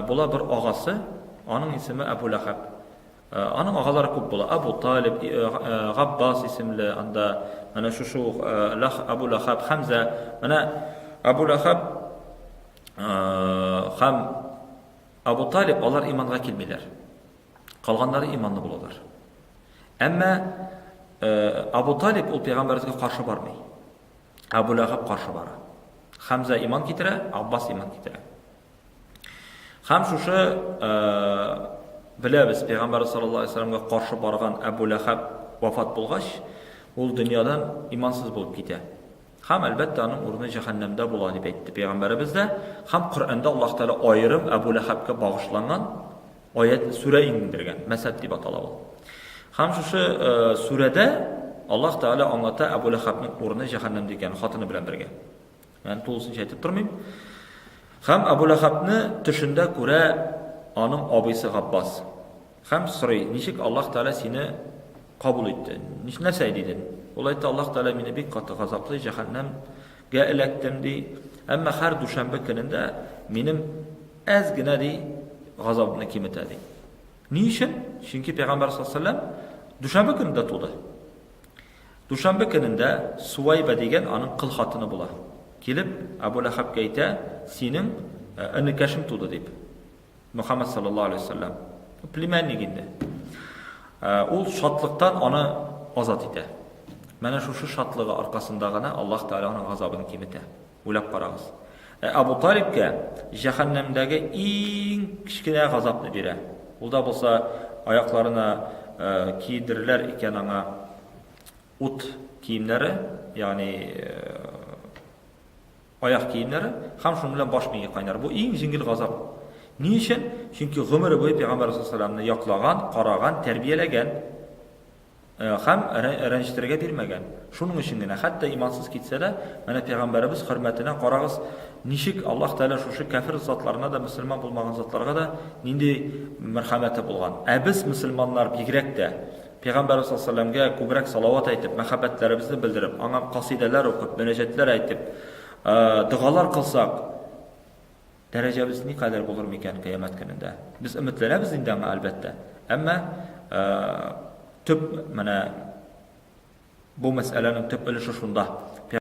Була bir ağası, onun ismi Ebu Lahab. Onun ağaları көп була. Abu Talib, Gabbas isimli, anda mana şu Abu Lahab, Hamza, mana Abu Lahab ham Abu Talib onlar imanға келмейлер. Қалғандары иманды болалар. Әмма Abu Talib ул пейғамбарымызға қаршы бармай. Abu Lahab қаршы бара. Hamza iman келтірә, Abbas iman келтірә. Ham шушы біләбіз, Пейғамбар саллаллаху алейхи ва салламға қаршы барған Abu Lahab вафат болғаш, ул дүниядан имансыз болып кете. Ham әлбәттә аның урыны җәһәннәмдә була дип әйтте Пейғамбарыбыз да. Ham Коръәндә Аллаһ Тәала айырым Abu Lahabка багышланган аят сүрә иңдергән, Мәсәд дип атала ул. Ham шушы сүрәдә Аллаһ Тәала аңлата Abu Lahabның урыны җәһәннәмдә икәнен хатыны белән бергә. Мен тулысынча әйтеп тормыйм. Ham Abu Lahabны төшендә күрә аның абыйсы Габбас. Ham сорый, ничек Аллаһ Тәала сине кабул итте? Нәрсә дидең? Ул әйтте, Аллаһ Тәала мине бик каты газаплый җәһәннәмгә эләктем ди. Әмма һәр дүшәмбе көнендә минем әз генә ди газабны киметә ди. Ни өчен? Чөнки Пәйгамбәр саллаллаһу алейһи ва саллям дүшәмбе көнендә туды. Дүшәмбе көнендә Суайба дигән аның кыл хатыны була. Килеп Abu Lahabка әйтә, синең энекәшең туды дип. Мөхәммәд саллаллаһу алейһи ва саллям племянник инде. Ул шатлыктан аны азат итә. Менә шушы шатлыгы аркасында гына Аллаһ Тәала аның газабын киметә. Уйлап карагыз. Абу Талибкә җәһәннәмдәге иң кичкенә газапны бирә. Ул да булса аякларына кидерләр икән аңа ут киемнәре, ягъни аяк киемнәре, һәм шуның белән баш мие кайнар. Бу иң җиңел газап. Ни өчен? Чөнки гомере буе Пәйгамбәр саллаллаһу алейһи ва салламны яклаган, караган, тәрбияләгән һәм рәнҗетергә бирмәгән. Шуның өчен генә хәтта имансыз китсә дә, менә Пәйгамбәребез хөрмәтенә карагыз, ничек Аллаһ Тәала шушы кафир затларына да, мөселман булмаган затларга да нинди мәрхәмәте булган. Без мөселманнар бигрәк тә Пәйгамбәр саллаллаһу алейһи ва салламга күбрәк салават әйтеп, мәхәббәтләребезне белдереп, аңа касыйдалар укып, мөнәҗәтләр әйтеп, дугалар кылсак, дәрәҗәбез никадәр булыр микән кыямәт көнендә? Без өметләнәбез инде аңа әлбәттә. Әмма төп менә бу мәсьәләнең төп өлеше шунда.